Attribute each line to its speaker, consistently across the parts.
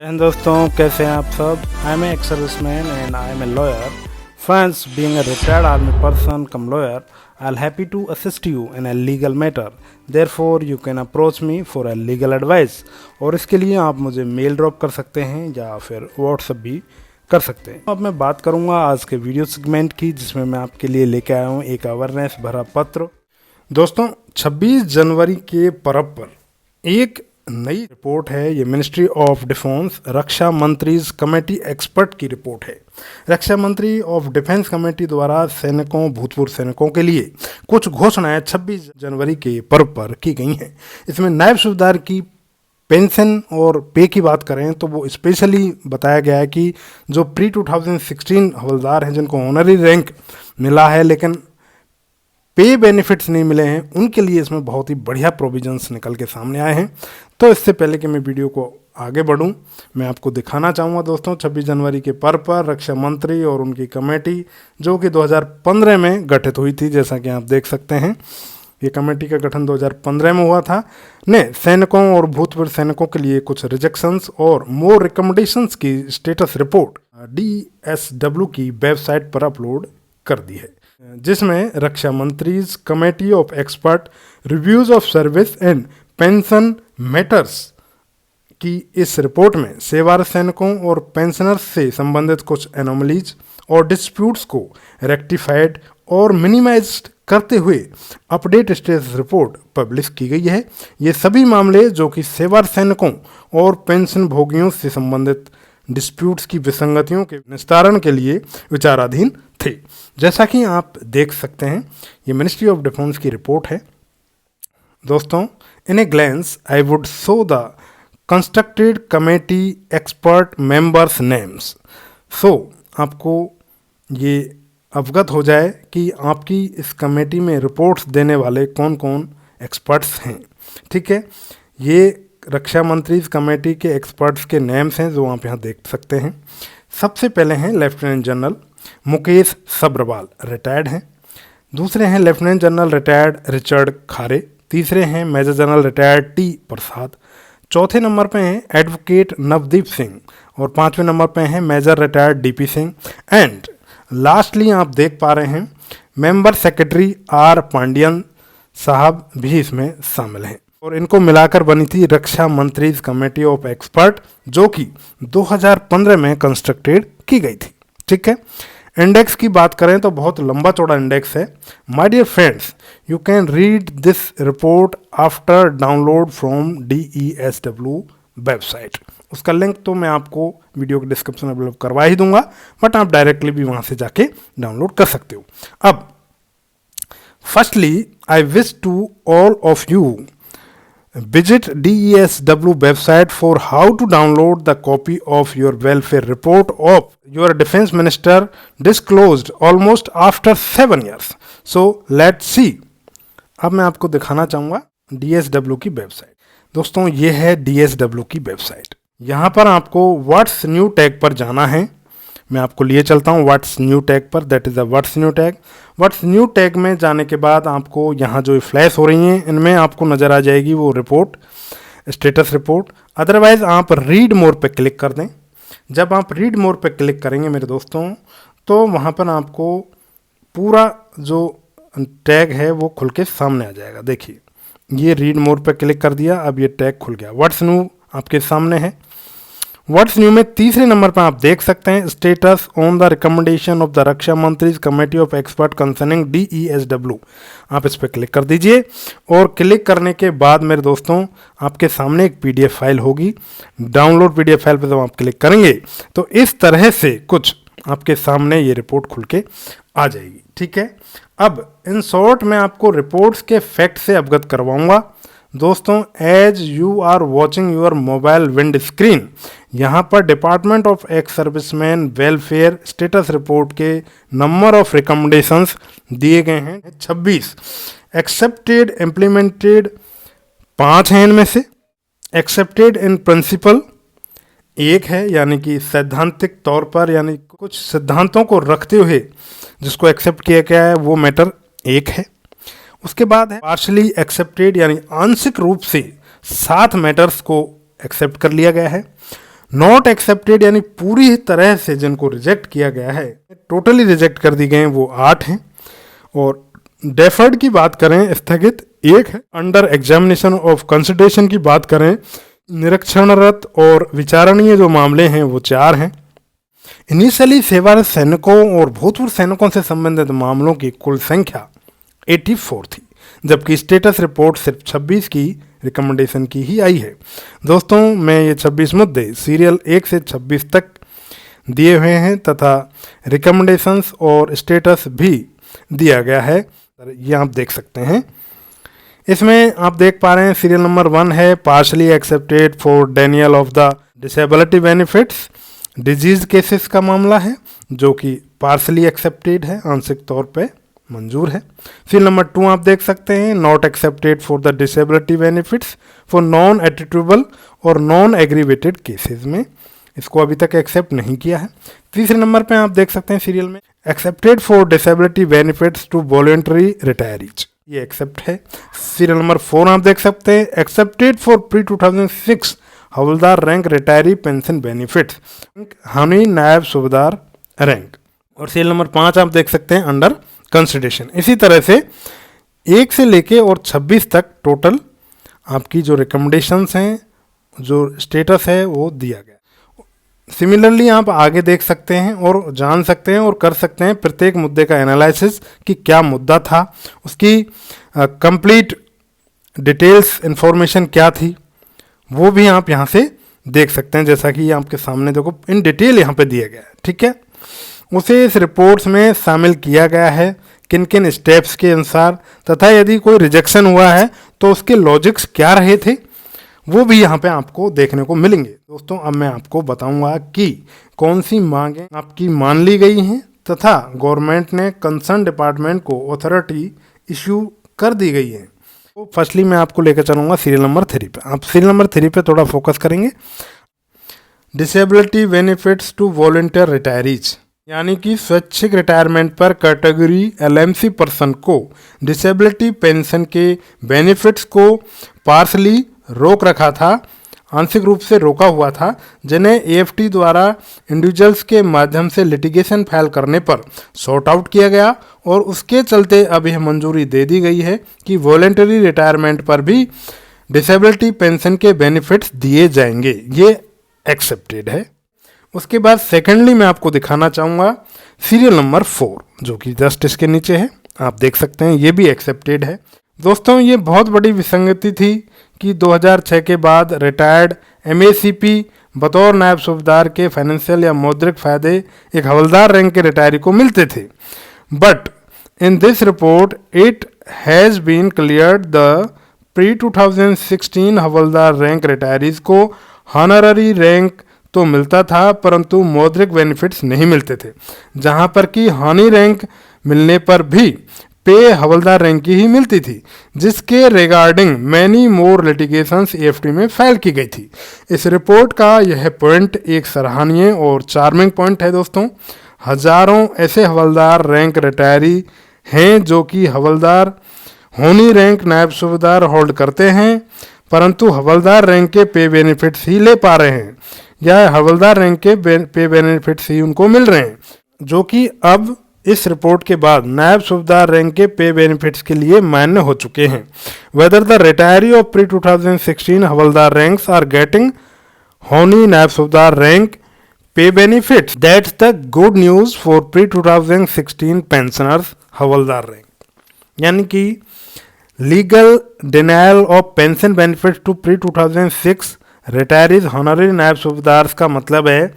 Speaker 1: दोस्तों कैसे हैं आप सब। I am ex serviceman and I am a lawyer. Friends, being a retired army person cum lawyer, I am happy to assist you in a legal matter. Therefore you can approach me for a legal advice. और इसके लिए आप मुझे mail drop कर सकते हैं या फिर व्हाट्सएप भी कर सकते हैं। अब मैं बात करूंगा आज के वीडियो सेगमेंट की, जिसमें मैं आपके लिए लेके आया हूं एक अवेयरनेस भरा पत्र। दोस्तों, 26 जनवरी के पर्व पर एक नई रिपोर्ट है। ये मिनिस्ट्री ऑफ डिफेंस रक्षा मंत्रीज कमेटी एक्सपर्ट की रिपोर्ट है। रक्षा मंत्री ऑफ डिफेंस कमेटी द्वारा सैनिकों, भूतपूर्व सैनिकों के लिए कुछ घोषणाएं 26 जनवरी के पर्व पर की गई हैं। इसमें नायब सूबेदार की पेंशन और पे की बात करें तो वो स्पेशली बताया गया है कि जो प्री 2016 हवलदार हैं, जिनको ऑनरी रैंक मिला है लेकिन पे बेनिफिट्स नहीं मिले हैं, उनके लिए इसमें बहुत ही बढ़िया प्रोविजंस निकल के सामने आए हैं। तो इससे पहले कि मैं वीडियो को आगे बढ़ूं, मैं आपको दिखाना चाहूँगा दोस्तों 26 जनवरी के पर्व पर रक्षा मंत्री और उनकी कमेटी, जो कि 2015 में गठित हुई थी, जैसा कि आप देख सकते हैं। ये कमेटी का गठन 2015 में हुआ था, ने सैनिकों और भूतपूर्व सैनिकों के लिए कुछ रिजेक्शंस और मोर रिकमेंडेशंस की स्टेटस रिपोर्ट DSW की वेबसाइट पर अपलोड कर दी है, जिसमें रक्षा मंत्रीज committee of expert reviews of service and pension matters की इस रिपोर्ट में सेवारत सैनिकों और पेंशनर्स से संबंधित कुछ एनोमलीज और डिस्प्यूट्स को रेक्टिफाइड और मिनिमाइज्ड करते हुए अपडेट स्टेटस रिपोर्ट पब्लिश की गई है। ये सभी मामले जो कि सेवारत सैनिकों और पेंशन भोगियों से संबंधित डिस्प्यूट्स की विसंगतियों के निस्तारण के लिए विचाराधीन थे। जैसा कि आप देख सकते हैं, ये मिनिस्ट्री ऑफ डिफेंस की रिपोर्ट है। दोस्तों, in a glance I would show the constructed committee expert members names. आपको ये अवगत हो जाए कि आपकी इस कमेटी में रिपोर्ट्स देने वाले कौन कौन एक्सपर्ट्स हैं। ठीक है, ये रक्षा मंत्री कमेटी के एक्सपर्ट्स के नेम्स हैं जो आप यहाँ देख सकते हैं। सबसे पहले हैं lieutenant general Mukesh Sabharwal, retired हैं। दूसरे हैं लेफ्टिनेंट जनरल रिटायर्ड रिचर्ड खारे। तीसरे हैं मेजर जनरल रिटायर्ड टी प्रसाद। चौथे नंबर पे हैं एडवोकेट नवदीप सिंह और पांचवें नंबर पे हैं major retired DP Singh. And lastly आप देख पा रहे हैं मेंबर सेक्रेटरी R पांडियन साहब भी इसमें शामिल हैं, और इनको मिलाकर बनी थी रक्षा मंत्रीज कमेटी ऑफ एक्सपर्ट, जो कि 2015 में कंस्ट्रक्टेड की गई थी। ठीक है, इंडेक्स की बात करें तो बहुत लंबा चौड़ा इंडेक्स है। My dear friends, you can read this report after download from DESW website. उसका लिंक तो मैं आपको वीडियो के डिस्क्रिप्शन में अवेलेबल करवा ही दूंगा, बट आप डायरेक्टली भी वहां से जाके डाउनलोड कर सकते हो। अब firstly I wish to all of you visit DESW website for how to download the copy of your welfare report of your defense minister disclosed almost after 7 years. So let's see. अब मैं आपको दिखाना चाहूँगा DSW की website. दोस्तों, ये है DSW की वेबसाइट। यहाँ पर आपको व्हाट्स न्यू टैग पर जाना है। मैं आपको लिए चलता हूँ व्हाट्स न्यू टैग पर, that is the what's new tag. What's new tag में जाने के बाद आपको यहाँ जो फ्लैश हो रही हैं, इनमें आपको नज़र आ जाएगी वो रिपोर्ट, स्टेटस रिपोर्ट। अदरवाइज़ आप रीड मोर पे क्लिक कर दें। जब आप रीड मोर पे क्लिक करेंगे मेरे दोस्तों, तो वहाँ पर आपको पूरा जो टैग है वो खुल के सामने आ जाएगा। देखिए, ये रीड मोर पे क्लिक कर दिया, अब ये टैग खुल गया। व्हाट्स न्यू आपके सामने है। व्हाट्स न्यू में तीसरे नंबर पर आप देख सकते हैं status on the recommendation of the रक्षा मंत्रीज committee of expert concerning DESW। आप इस पर क्लिक कर दीजिए, और क्लिक करने के बाद मेरे दोस्तों आपके सामने एक PDF फाइल होगी। डाउनलोड PDF फाइल पर जब आप क्लिक करेंगे तो इस तरह से कुछ आपके सामने ये रिपोर्ट खुल के आ जाएगी। ठीक है, अब इन शॉर्ट मैं आपको रिपोर्ट्स के फैक्ट से अवगत करवाऊंगा। दोस्तों, as you are watching your mobile wind screen, यहाँ पर department of ex serviceman welfare status report के नंबर ऑफ रिकमेंडेशंस दिए गए हैं 26। एक्सेप्टेड इम्प्लीमेंटेड 5 हैं, इनमें से एक्सेप्टेड इन प्रिंसिपल 1 है, यानी कि सैद्धांतिक तौर पर, यानी कुछ सिद्धांतों को रखते हुए जिसको एक्सेप्ट किया गया है वो मैटर 1 है। उसके बाद है पार्शली एक्सेप्टेड, यानी आंशिक रूप से 7 मैटर्स को एक्सेप्ट कर लिया गया है। नॉट एक्सेप्टेड यानी पूरी तरह से जिनको रिजेक्ट किया गया है, टोटली रिजेक्ट कर दी गए हैं, वो 8 हैं। और डेफर्ड की बात करें, स्थगित 1 है। अंडर एग्जामिनेशन ऑफ कंसिडरेशन की बात करें, निरीक्षणरत और विचारणीय जो मामले हैं वो 4 हैं। इनिशियली सेवारत सैनिकों और भूतपूर्व सैनिकों से संबंधित मामलों की कुल संख्या 84 थी, जबकि स्टेटस रिपोर्ट सिर्फ 26 की रिकमेंडेशन की ही आई है। दोस्तों, मैं ये 26 मुद्दे सीरियल 1 से 26 तक दिए हुए हैं तथा रिकमेंडेशंस और स्टेटस भी दिया गया है, ये आप देख सकते हैं। इसमें आप देख पा रहे हैं सीरियल नंबर 1 है partially accepted for Daniel of the disability benefits. Disease cases का मामला है जो कि पार्शली एक्सेप्टेड है, आंशिक तौर पे मंजूर है। सीरियल नंबर 2 आप देख सकते हैं not accepted for the disability benefits for non attributable और नॉन एग्रीवेटेड केसेस में, इसको अभी तक एक्सेप्ट नहीं किया है। तीसरे नंबर पे आप देख सकते हैं सीरियल में accepted for disability benefits to voluntary retirees, ये एक्सेप्ट है। सीरियल नंबर 4 आप देख सकते हैं accepted for pre 2006 havildar rank retiree pension benefits, हनी नायब सूबेदार रैंक। और सीरियल नंबर 5 आप देख सकते हैं अंडर कंसिडरेशन। इसी तरह से 1 से लेके और 26 तक टोटल आपकी जो रिकमेंडेशंस हैं, जो स्टेटस है वो दिया गया। सिमिलरली आप आगे देख सकते हैं और जान सकते हैं और कर सकते हैं प्रत्येक मुद्दे का एनालिसिस कि क्या मुद्दा था, उसकी कंप्लीट डिटेल्स इंफॉर्मेशन क्या थी, वो भी आप यहाँ से देख सकते हैं। जैसा कि आपके सामने देखो इन डिटेल यहाँ पे दिया गया है, ठीक है। उसे इस रिपोर्ट्स में शामिल किया गया है किन किन स्टेप्स के अनुसार, तथा यदि कोई रिजेक्शन हुआ है तो उसके लॉजिक्स क्या रहे थे, वो भी यहाँ पे आपको देखने को मिलेंगे। दोस्तों, अब मैं आपको बताऊंगा कि कौन सी मांगें आपकी मान ली गई हैं तथा गवर्नमेंट ने कंसर्न डिपार्टमेंट को अथॉरिटी इश्यू कर दी गई है। तो फर्स्टली मैं आपको लेकर चलूंगा सीरियल नंबर 3 पे। आप सीरियल नंबर 3 पे थोड़ा फोकस करेंगे। Disability benefits to volunteer retirees, यानी कि स्वैच्छिक रिटायरमेंट पर कैटेगरी एलएमसी पर्सन को डिसेबिलिटी पेंशन के बेनिफिट्स को पार्शली रोक रखा था, आंशिक रूप से रोका हुआ था, जिन्हें एएफटी द्वारा इंडिविजुअल्स के माध्यम से लिटिगेशन फाइल करने पर सॉर्ट आउट किया गया और उसके चलते अब यह मंजूरी दे दी गई है कि वॉलेंटरी रिटायरमेंट पर भी डिसेबिलिटी पेंशन के बेनिफिट्स दिए जाएंगे। ये एक्सेप्टेड है। उसके बाद सेकेंडली मैं आपको दिखाना चाहूँगा सीरियल नंबर 4 जो कि जस्ट इसके नीचे है, आप देख सकते हैं ये भी एक्सेप्टेड है। दोस्तों, ये बहुत बड़ी विसंगति थी कि 2006 के बाद रिटायर्ड एमएसीपी बतौर नायब सूबेदार के फाइनेंशियल या मौद्रिक फायदे एक हवलदार रैंक के रिटायरी को मिलते थे, but in this report it has been cleared the pre 2016 havildar rank retirees को हॉनररी रैंक तो मिलता था परंतु मौद्रिक बेनिफिट्स नहीं मिलते थे, जहां पर कि हॉनी रैंक मिलने पर भी पे हवलदार रैंक की ही मिलती थी, जिसके regarding many more litigations AFT में फाइल की गई थी। इस रिपोर्ट का यह पॉइंट एक सराहनीय और चार्मिंग पॉइंट है। दोस्तों, हजारों ऐसे हवलदार रैंक रिटायरी हैं जो कि हवलदार होनी रैंक नायब सूबेदार होल्ड करते हैं परंतु हवलदार रैंक के पे बेनिफिट्स ही ले पा रहे हैं या हवलदार रैंक के पे बेनिफिट्स ही उनको मिल रहे हैं, जो कि अब इस रिपोर्ट के बाद नायब सूबेदार रैंक के पे बेनिफिट्स के लिए मान्य हो चुके हैं। Whether the retiree of pre 2016 havildar ranks are getting होनी naib subedar rank pay benefits, that's the good news for pre 2016 pensioners havildar rank. यानी कि legal denial of pension benefits to pre 2006 retirees honorary naib subedar का मतलब है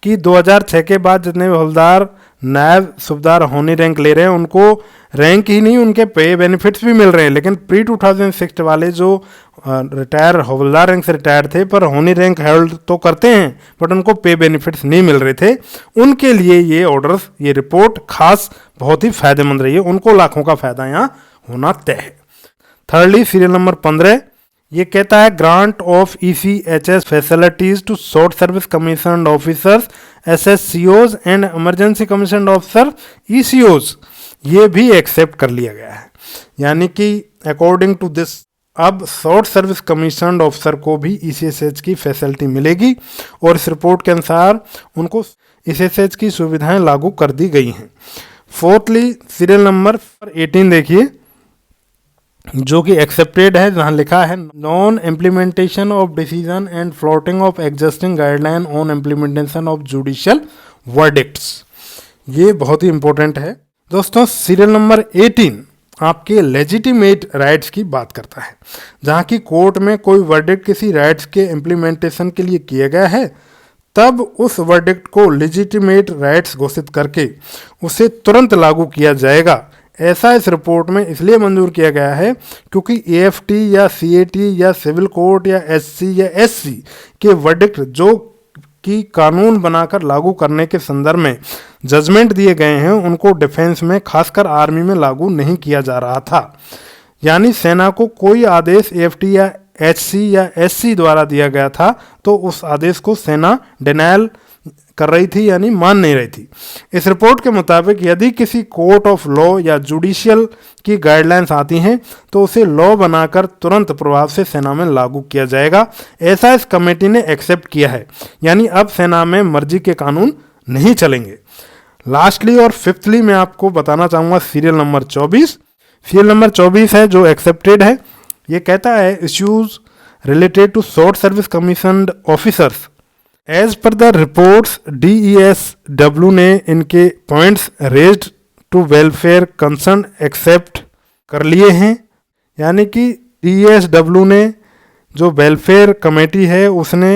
Speaker 1: कि 2006 के बाद जितने भी हवलदार नायब सूबेदार होनी रैंक ले रहे हैं उनको रैंक ही नहीं उनके पे बेनिफिट्स भी मिल रहे हैं, लेकिन प्री 2006 वाले जो रिटायर हवलदार रैंक से रिटायर थे पर होनी रैंक होल्ड तो करते हैं बट उनको पे बेनिफिट्स नहीं मिल रहे थे, उनके लिए ये ऑर्डर्स, ये रिपोर्ट खास बहुत ही फायदेमंद रही है, उनको लाखों का फायदा यहाँ होना तय है। थर्डली सीरियल नंबर 15 ये कहता है grant of ECHS facilities to short service commission officers SSCOs and emergency commission officer ECOs, ये भी एक्सेप्ट कर लिया गया है। यानी कि अकॉर्डिंग टू दिस अब शॉर्ट सर्विस कमीशन्ड ऑफिसर को भी ECSH की फैसिलिटी मिलेगी और इस रिपोर्ट के अनुसार उनको ECSH की सुविधाएं लागू कर दी गई हैं। फोर्थली सीरियल नंबर 18 देखिए, जो कि एक्सेप्टेड है, जहां लिखा है non implementation of decision and floating of existing guideline on implementation of judicial verdicts. ये बहुत ही इंपॉर्टेंट है दोस्तों। सीरियल नंबर 18 आपके लेजिटिमेट राइट्स की बात करता है, जहां की कोर्ट में कोई वर्डिक्ट किसी राइट्स के इम्प्लीमेंटेशन के लिए किया गया है, तब उस वर्डिक्ट को लेजिटिमेट राइट्स घोषित करके उसे तुरंत लागू किया जाएगा। ऐसा इस रिपोर्ट में इसलिए मंजूर किया गया है क्योंकि AFT या CAT या सिविल कोर्ट या SC या SC के वर्डिक्ट जो कि कानून बनाकर लागू करने के संदर्भ में जजमेंट दिए गए हैं, उनको डिफेंस में खासकर आर्मी में लागू नहीं किया जा रहा था। यानी सेना को कोई आदेश AFT या HC या SC द्वारा दिया गया था तो उस आदेश को सेना डिनायल कर रही थी, यानी मान नहीं रही थी। इस रिपोर्ट के मुताबिक यदि किसी कोर्ट ऑफ लॉ या जुडिशियल की गाइडलाइंस आती हैं तो उसे लॉ बनाकर तुरंत प्रभाव से सेना में लागू किया जाएगा। ऐसा इस कमेटी ने एक्सेप्ट किया है, यानी अब सेना में मर्जी के कानून नहीं चलेंगे। लास्टली और फिफ्थली मैं आपको बताना चाहूँगा सीरियल नंबर 24। सीरियल नंबर 24 है जो एक्सेप्टेड है। ये कहता है issues related to short service commissioned officers. As per the reports DESW ने इनके points raised to welfare concern accept कर लिए हैं। यानी कि DESW ने जो वेलफेयर कमेटी है उसने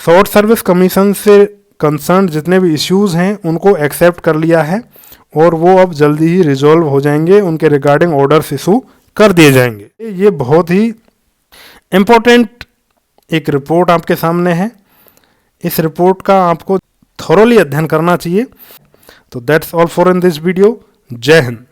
Speaker 1: शॉर्ट सर्विस कमीशन से कंसर्न जितने भी इश्यूज हैं उनको एक्सेप्ट कर लिया है और वो अब जल्दी ही रिजॉल्व हो जाएंगे, उनके रिगार्डिंग ऑर्डर्स इशू कर दिए जाएंगे। ये बहुत ही इम्पोर्टेंट एक रिपोर्ट आपके सामने है। इस रिपोर्ट का आपको थॉरोली अध्ययन करना चाहिए। तो that's all for in this video. जय हिंद।